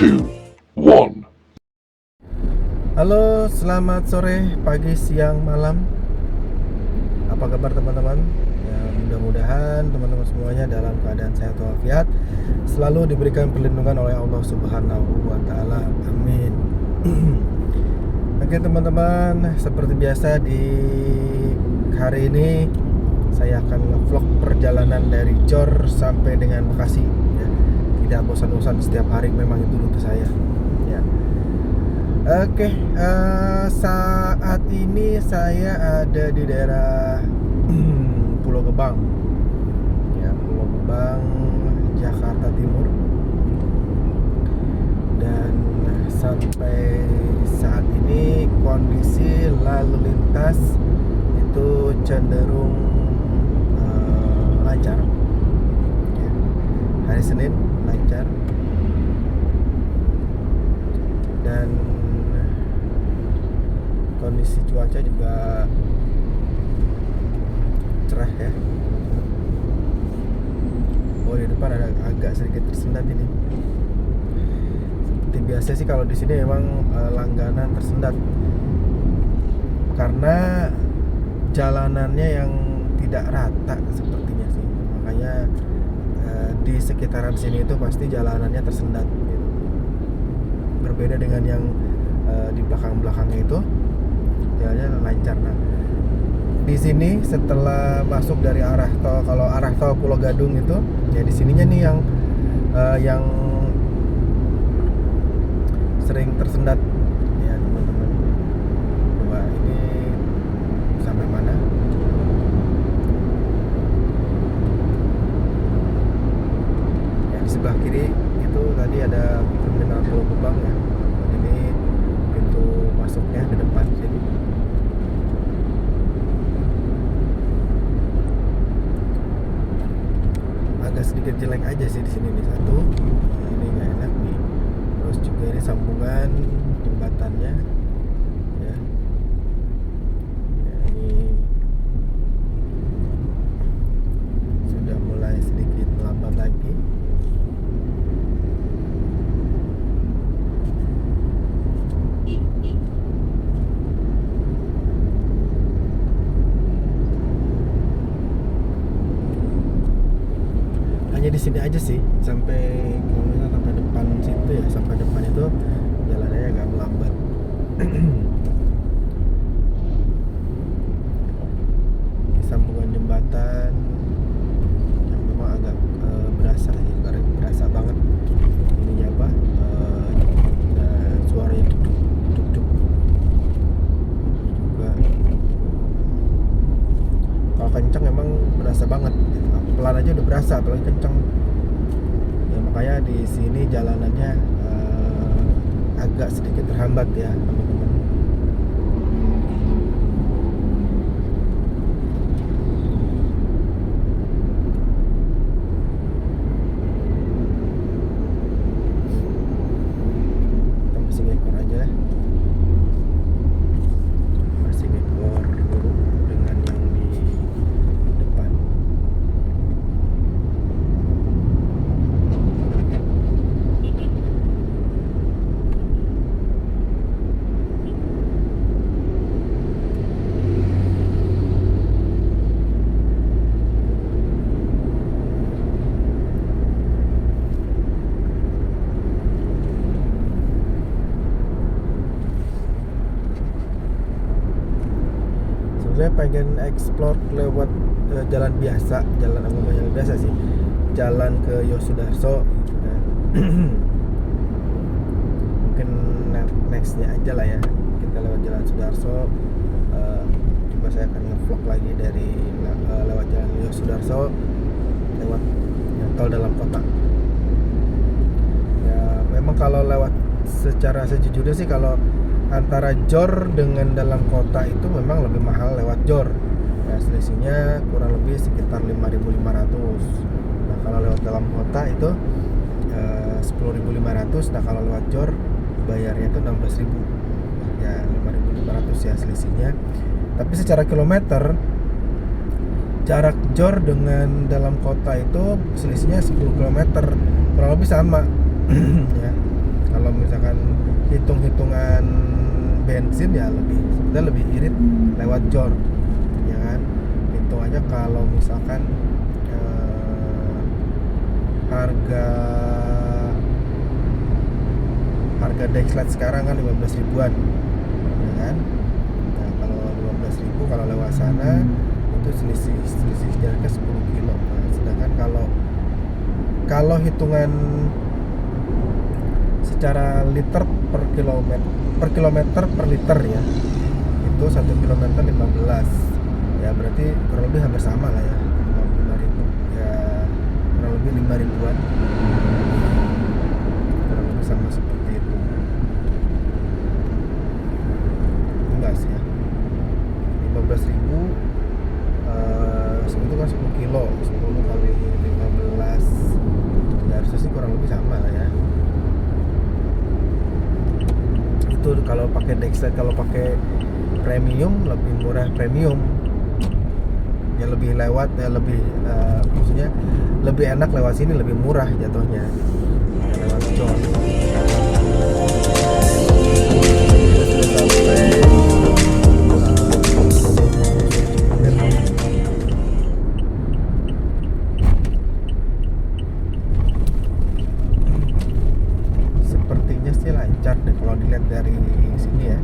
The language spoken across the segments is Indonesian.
2, 1. Halo, selamat sore, pagi, siang, malam. Apa kabar teman-teman? Ya, mudah-mudahan teman-teman semuanya dalam keadaan sehat walafiat, selalu diberikan perlindungan oleh Allah Subhanahu wa taala. Amin. Oke teman-teman, seperti biasa di hari ini saya akan nge-vlog perjalanan dari Jor sampai dengan Bekasi ya. Tidak bosan-bosan, setiap hari memang itu rute saya ya. Oke, saat ini saya ada di daerah Pulau Gebang, ya Pulau Gebang, Jakarta Timur. Dan sampai saat ini kondisi lalu lintas itu cenderung lancar. Ya. Hari Senin lancar. Dan kondisi cuaca juga cerah ya. Oh, di depan ada agak sedikit tersendat ini. Seperti biasa sih kalau di sini memang langganan tersendat karena jalanannya yang tidak rata sepertinya sih. Makanya di sekitaran sini itu pasti jalanannya tersendat gitu. Berbeda dengan yang di belakang-belakangnya itu jalannya lancar. Nah, di sini setelah masuk dari arah tol, kalau arah tol Pulau Gadung itu, ya di sininya nih yang sering tersendat ya teman-teman. Coba ini sampai mana? Ya di sebelah kiri itu tadi ada terminal Pulau Gebang ya. Ini pintu masuknya ke depan sini. Agak sedikit jelek aja sih di sini nih satu. Nah, ini nggak enak nih. Terus juga ini sambungan jembatannya, ya. Ya, ini sudah mulai sedikit melambat lagi. Hanya di sini aja sih sampai kilometer sampai depan situ ya, sampai depan itu jalannya agak melambat. Di sambungan jembatan yang memang agak berasa sih, berasa banget ininya apa, dan suaranya duk duk duk juga. Kalau kencang emang berasa banget, pelan aja udah berasa, apalagi kencang ya. Makanya di sini jalanannya agak sedikit terhambat ya teman-teman. Kita masih ngekor aja, masih ngekor dulu dengan yang di depan. Sebenarnya pengen explore lewat jalan biasa, jalan biasa sih, jalan ke Yosudarso gitu kan. Mungkin nextnya aja lah ya, kita lewat jalan Sudarso. Coba saya akan nge-vlog lagi dari lewat jalan Yosudarso, lewat tol dalam kota. Ya memang kalau lewat, secara sejujurnya sih kalau antara Jor dengan dalam kota itu memang lebih mahal lewat Jor ya, selisihnya kurang lebih sekitar 5.500. Nah kalau lewat dalam kota itu 10.500. Nah kalau lewat Jor bayarnya itu 16.000 ya, 5.500 ya selisihnya. Tapi secara kilometer jarak Jor dengan dalam kota itu selisihnya 10 km, kurang lebih sama ya. Kalau hitung-hitungan bensin ya sebenarnya lebih irit lewat jor, ya kan. Hitung aja kalau misalkan harga Dexlet sekarang kan 15 ribuan, ya kan. Nah, kalau 15 ribu kalau lewat sana itu selisih jaraknya 10 kilo. Nah, sedangkan kalau hitungan secara liter per kilometer per liter ya, itu 1 kilometer 15, ya berarti kurang lebih hampir sama lah ya, 5.000 ya, kurang lebih 5 ribuan, kurang lebih sama seperti itu. Enggak sih ya, 15 ribu itu kan 10 kilo, 10 kali 15 ya, harusnya sih kurang lebih sama lah ya. Itu kalau pakai Dexlet. Kalau pakai premium lebih murah, premium ya, lebih lewat ya, lebih maksudnya lebih enak lewat sini, lebih murah jatuhnya ya, lewat John. Kita sudah sampai sepertinya sih lancar deh kalau dilihat dari sini ya.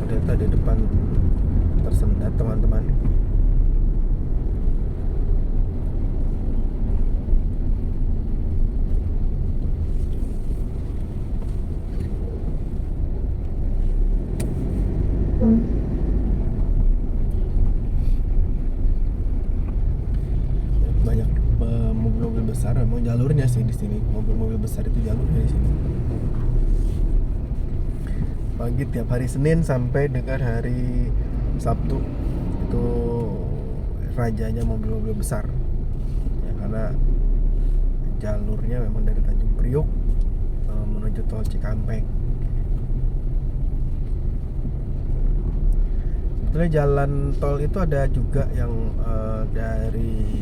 Ternyata di depan tersendat teman-teman. Banyak mobil-mobil besar, memang jalurnya sih di sini. Mobil-mobil besar itu jalurnya di sini. Pagi tiap hari Senin sampai dengan hari Sabtu itu rajanya mobil-mobil besar ya, karena jalurnya memang dari Tanjung Priok menuju tol Cikampek. Sebetulnya jalan tol itu ada juga yang dari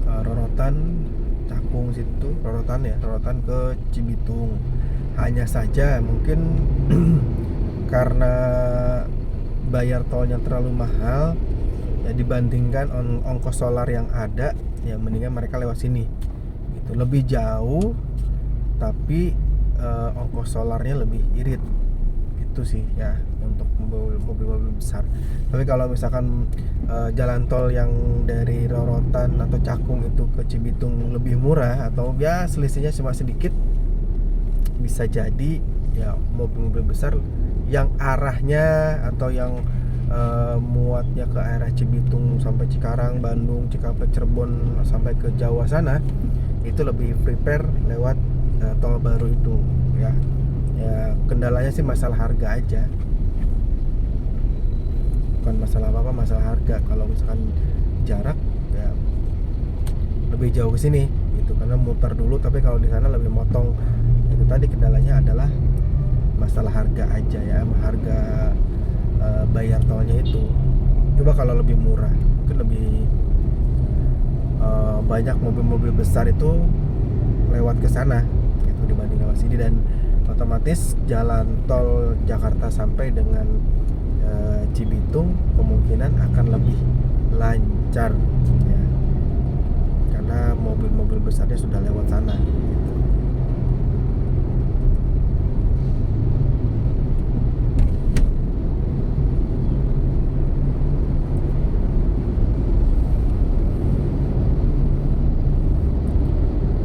Rorotan, Cakung situ, Rorotan ke Cibitung. Hanya saja mungkin karena bayar tolnya terlalu mahal ya, dibandingkan ongkos solar yang ada, ya mendingan mereka lewat sini gitu. Lebih jauh tapi ongkos solarnya lebih irit, itu sih ya untuk mobil-mobil besar. Tapi kalau misalkan jalan tol yang dari Rorotan atau Cakung itu ke Cibitung lebih murah, atau ya selisihnya cuma sedikit, bisa jadi ya mobil-mobil besar yang arahnya atau yang muatnya ke arah Cibitung sampai Cikarang, Bandung, Cikampek, Cirebon sampai ke Jawa sana, itu lebih prepare lewat tol baru itu ya. Ya kendalanya sih masalah harga aja, bukan masalah apa-apa, masalah harga. Kalau misalkan jarak ya lebih jauh ke sini gitu, karena muter dulu, tapi kalau di sana lebih motong. Itu tadi kendalanya adalah masalah harga aja ya, harga bayar tolnya itu. Coba kalau lebih murah, mungkin lebih banyak mobil-mobil besar itu lewat ke sana gitu dibanding lewat sini, dan otomatis jalan tol Jakarta sampai dengan Cibitung kemungkinan akan lebih lancar ya, karena mobil-mobil besarnya sudah lewat sana gitu.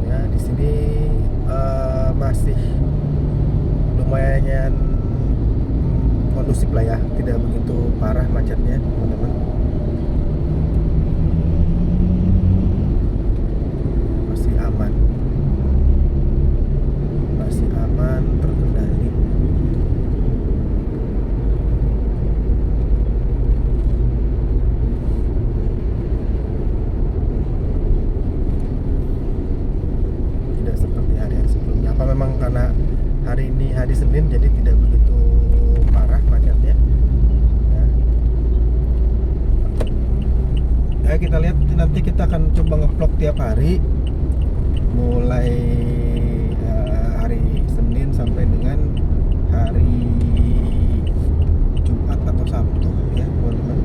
Ya di sini masih lumayan kondusif lah ya, tidak begitu parah macetnya teman-teman. Masih aman, terkendali. Tidak seperti hari-hari sebelumnya. Apa memang karena hari ini hari Senin jadi tidak begitu parah macetnya kita lihat nanti kita akan coba ngevlog tiap hari mulai hari Senin sampai dengan hari Jumat atau Sabtu ya teman-teman,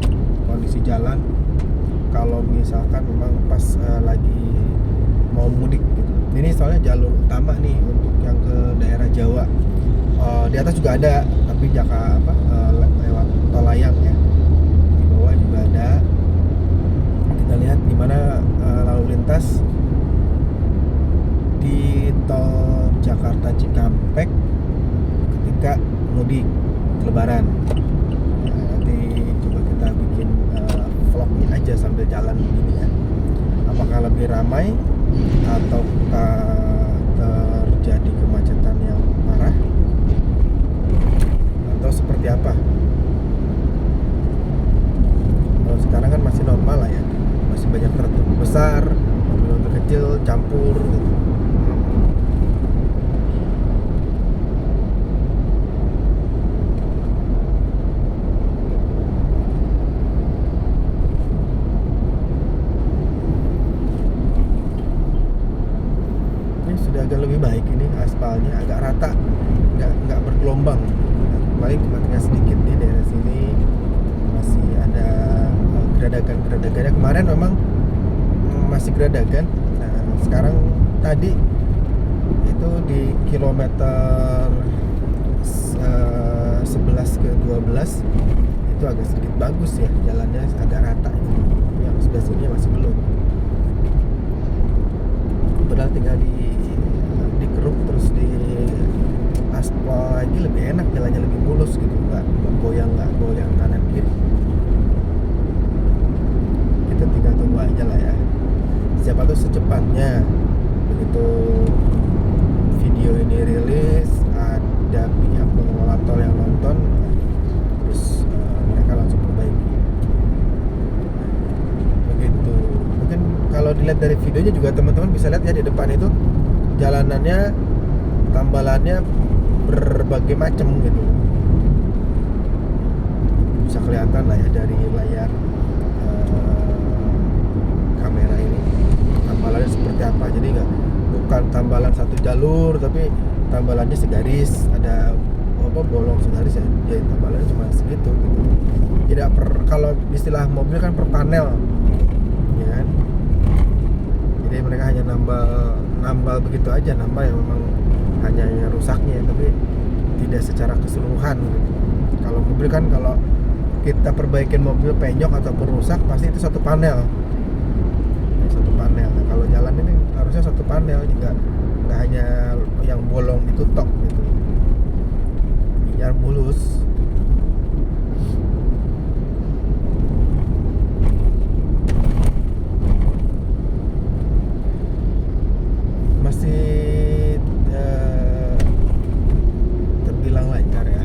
kondisi jalan kalau misalkan memang pas lagi mau mudik gitu. Ini soalnya jalur utama nih untuk yang ke daerah Jawa. Di atas juga ada, tapi lewat tol layang ya. Di bawah juga ada. Kita lihat gimana lalu lintas di tol Jakarta Cikampek ketika mudik Lebaran. Nanti coba kita bikin vlognya aja sambil jalan begini ya. Apakah lebih ramai ataukah terjadi kemacetan yang parah atau seperti apa? Kalau sekarang kan masih normal lah ya, masih banyak truk besar, mobil kecil campur gitu. Sudah agak lebih baik ini, aspalnya agak rata, nggak bergelombang. Baik cuma tinggal sedikit di daerah sini masih ada geradagan. Kemarin memang masih geradagan. Nah, sekarang tadi itu di kilometer 11 ke 12 itu agak sedikit bagus ya, jalannya agak rata. Yang sebelah sini masih belum. Padahal tinggal dikeruk terus di aspal lagi lebih enak, jalannya lebih mulus gitu, nggak goyang kanan kiri. Kita tinggal tunggu aja lah ya, siapa tuh secepatnya begitu video ini rilis ada pihak pengelola tol yang nonton, terus mereka langsung perbaiki begitu. Mungkin kalau dilihat dari videonya juga teman-teman bisa lihat ya, di depan itu jalanannya, tambalannya berbagai macam gitu, bisa kelihatan lah ya dari layar kamera ini tambalannya seperti apa. Jadi bukan tambalan satu jalur, tapi tambalannya segaris, ada bolong segaris ya, tambalannya cuma segitu gitu. Tidak kalau istilah mobil kan per panel ya kan. Jadi mereka hanya nambal begitu aja, nambal yang memang hanya yang rusaknya, tapi tidak secara keseluruhan gitu. Kalau mobil kan kalau kita perbaikin mobil penyok ataupun rusak pasti itu satu panel. Nah, kalau jalan ini harusnya satu panel juga, nggak hanya yang bolong itu tok gitu, biar mulus. Masih terbilang lancar ya.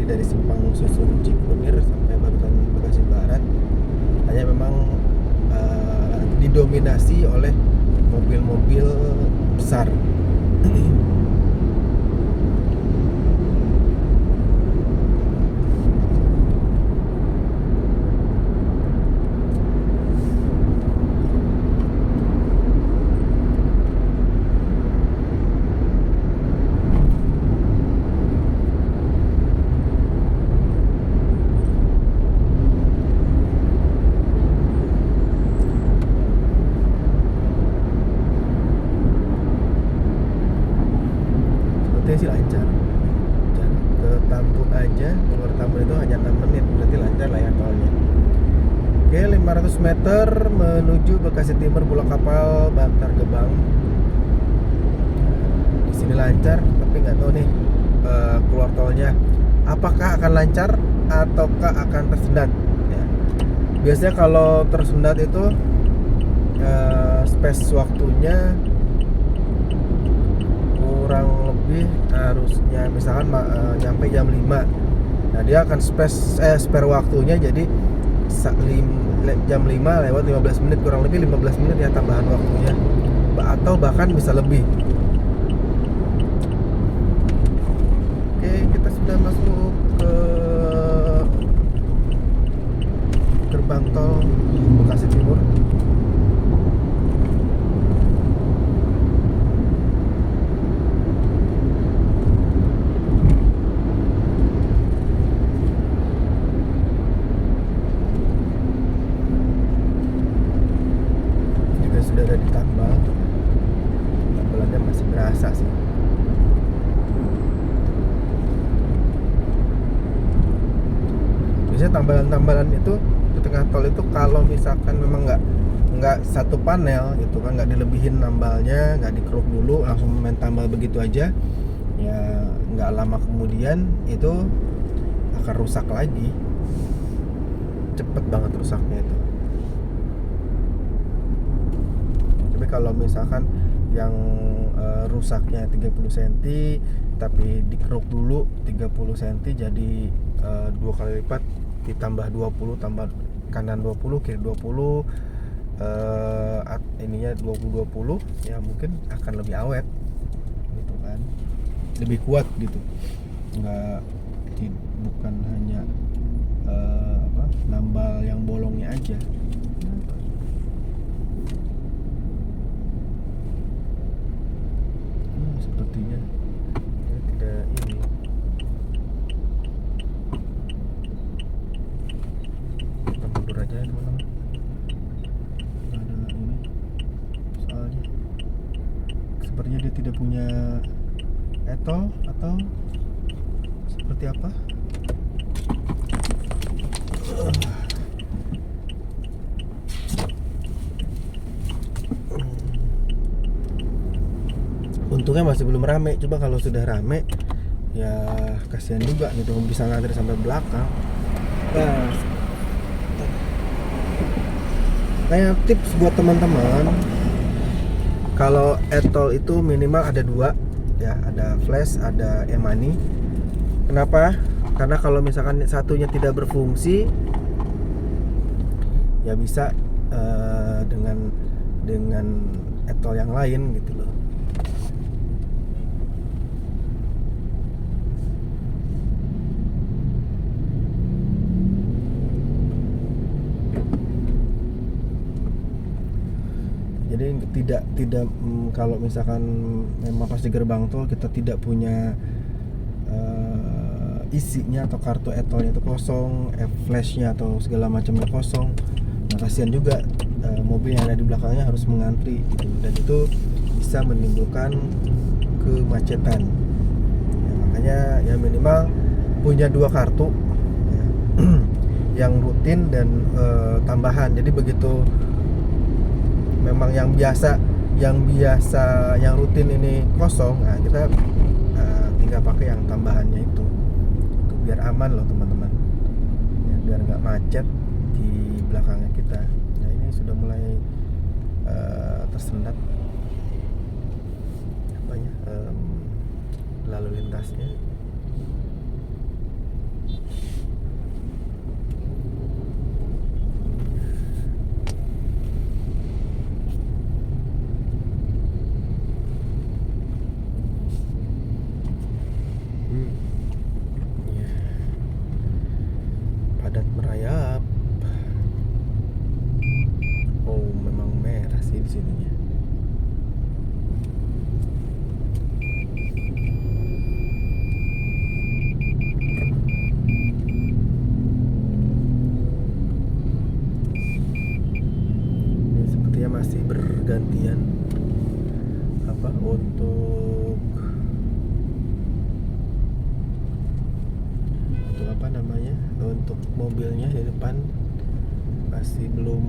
Dari simpang susun Cikunir sampai barusan Bekasi Barat, hanya memang didominasi oleh mobil-mobil besar. Sih lancar. Ke Tambun aja, keluar Tambun itu hanya 6 menit, berarti lancar lah ya tolnya. Oke, 500 meter menuju Bekasi Timur, Pulau Kapal, Bantar Gebang. Di sini lancar, tapi nggak tahu nih keluar tolnya apakah akan lancar ataukah akan tersendat ya. Biasanya kalau tersendat itu space waktunya kurang lebih harusnya misalkan nyampe jam 5. Nah, dia akan spare waktunya jadi jam 5 lewat 15 menit, kurang lebih 15 menit ya tambahan waktunya, atau bahkan bisa lebih. Oke, kita sudah masuk ke gerbang tol biasanya tambalan-tambalan itu di tengah tol itu kalau misalkan memang nggak satu panel gitu kan, nggak dilebihin nambalnya, nggak dikeruk dulu langsung main tambal begitu aja, ya nggak lama kemudian itu akan rusak lagi, cepet banget rusaknya itu. Tapi kalau misalkan yang rusaknya 30 cm tapi dikeruk dulu 30 cm jadi 2 kali lipat, ditambah 20, tambah kanan 20 kiri 20, ininya 20 ya mungkin akan lebih awet gitu kan, lebih kuat gitu, bukan hanya nambal yang bolongnya aja. Sepertinya ya, tidak ini. Kita mundur aja teman-teman. Ada ini soalnya sepertinya dia tidak punya etol atau seperti apa. Untungnya masih belum rame. Coba kalau sudah rame ya kasihan juga gitu, bisa ngantri sampai belakang. Nah, kayak tips buat teman-teman, kalau etol itu minimal ada 2 ya, ada flash, ada e-money. Kenapa? Karena kalau misalkan satunya tidak berfungsi ya bisa dengan etol yang lain gitu loh. Jadi tidak kalau misalkan memang pas di gerbang tol kita tidak punya isinya atau kartu etolnya itu kosong, flashnya atau segala macamnya kosong, nah kasihan juga mobil yang ada di belakangnya harus mengantri gitu. Dan itu bisa menimbulkan kemacetan ya, makanya ya minimal punya 2 kartu ya, yang rutin dan tambahan. Jadi begitu memang yang rutin ini kosong, nah kita tinggal pakai yang tambahannya itu biar aman loh teman-teman ya, biar nggak macet di belakangnya kita. Nah ini sudah mulai tersendat apanya, lalu lintasnya. Padat merayap. Oh, memang merah sih di sininya. Ini sepertinya masih bergantian untuk apa namanya, untuk mobilnya di depan masih belum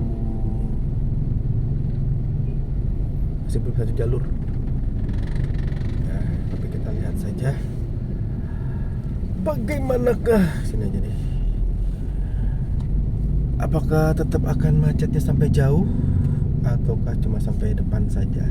satu jalur ya, tapi kita lihat saja bagaimanakah. Sini aja deh, apakah tetap akan macetnya sampai jauh ataukah cuma sampai depan saja.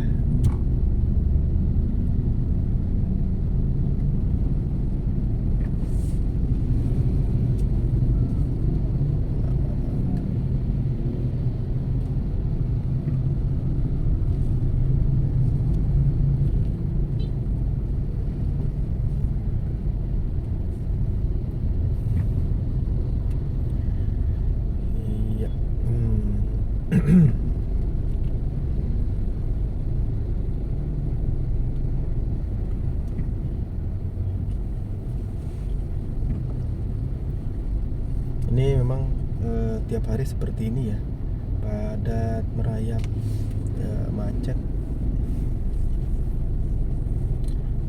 Ini memang tiap hari seperti ini ya, padat merayap ya, macet.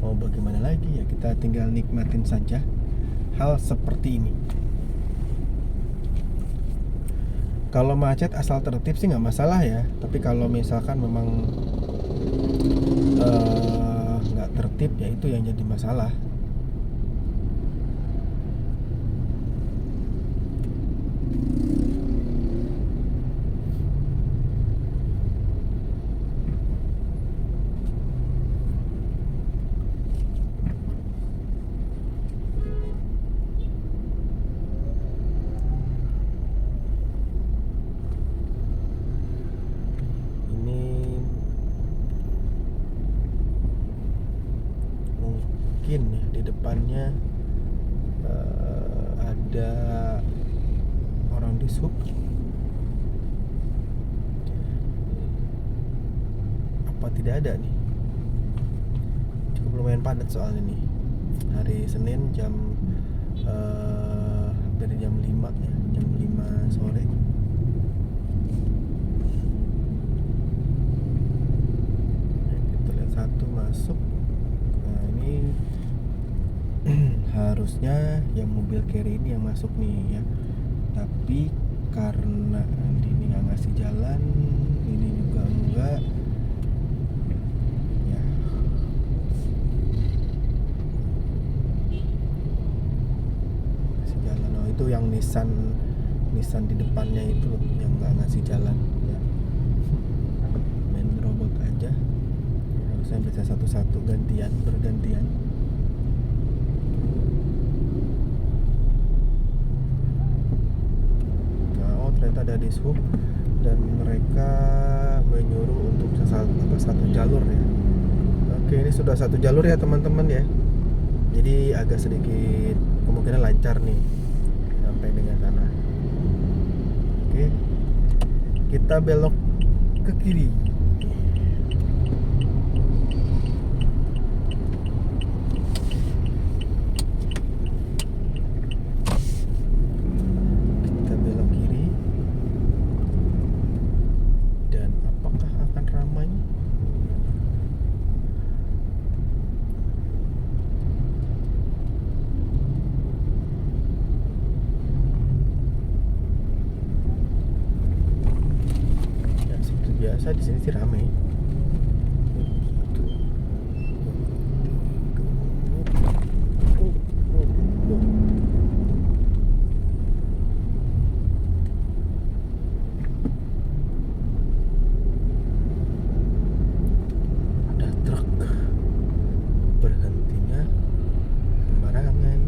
Mau bagaimana lagi ya, kita tinggal nikmatin saja hal seperti ini. Kalau macet asal tertib sih nggak masalah ya, tapi kalau misalkan memang nggak tertib ya itu yang jadi masalah. Ini mungkin ya di depannya ada orang di sub. Apa tidak ada nih? Cukup lumayan padat soalnya nih. Hari Senin hampir jam 5 ya, jam 5 sore. Kita lihat satu masuk. Nah ini harusnya yang mobil carry ini yang masuk nih ya, tapi karena ini nggak ngasih jalan, ini juga enggak ya. Ngasih jalan, oh itu yang Nissan di depannya itu loh yang nggak ngasih jalan ya. Main robot aja, harusnya bisa satu-satu bergantian. Ternyata ada di sub dan mereka menyuruh untuk satu jalur ya. Oke, ini sudah satu jalur ya teman-teman ya. Jadi agak sedikit kemungkinan lancar nih sampai dengan sana. Oke, kita belok ke kiri. Biasa di sini sih ramai. Ada truk berhentinya sembarangan.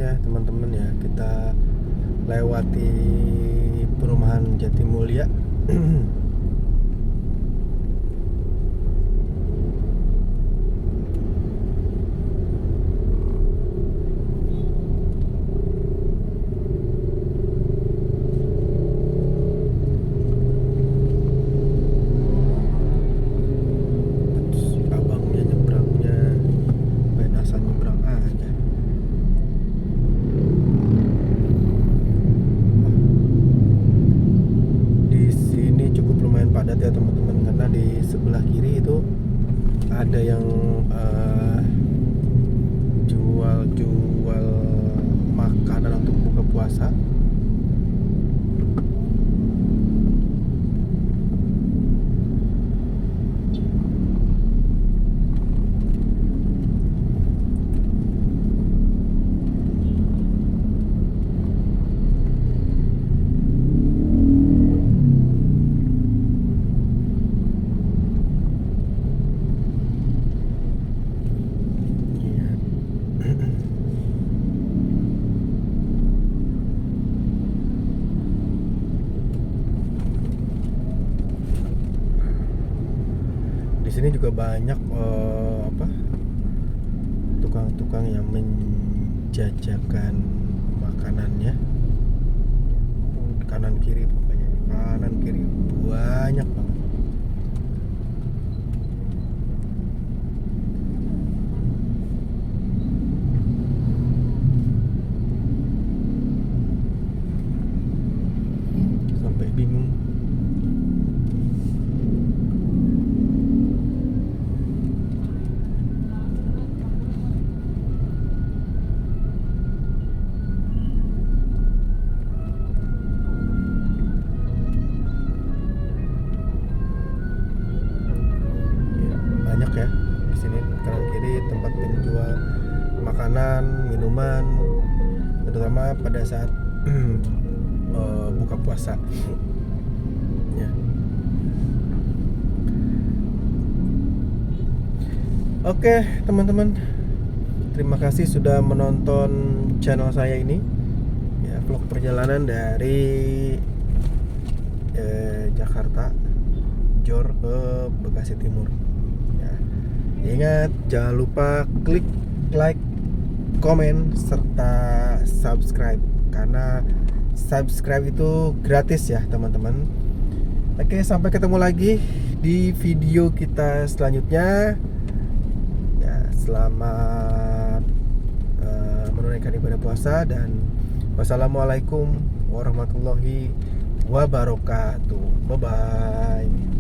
Teman-teman ya, kita lewati perumahan Jatimulya. Abangnya nyebrangnya main asal nyebrang aja. Padat ya teman-teman, karena di sebelah kiri itu ada yang jual makanan untuk buka puasa. Di sini juga banyak tukang-tukang yang menjajakan makanannya. kanan kiri, pokoknya kanan kiri banyak banget. Sampai bingung. Banyak ya di sini kanan kiri tempat penjual makanan, minuman, terutama pada saat buka puasa. Ya. Oke, teman-teman. Terima kasih sudah menonton channel saya ini. Ya, vlog perjalanan dari Jakarta, Jor ke Bekasi Timur. Ya. Ingat, jangan lupa klik like, komen, serta subscribe, karena subscribe itu gratis ya teman-teman. Oke, sampai ketemu lagi di video kita selanjutnya. Ya, selamat menunaikan ibadah puasa dan wassalamualaikum warahmatullahi wabarakatuh. Bye bye.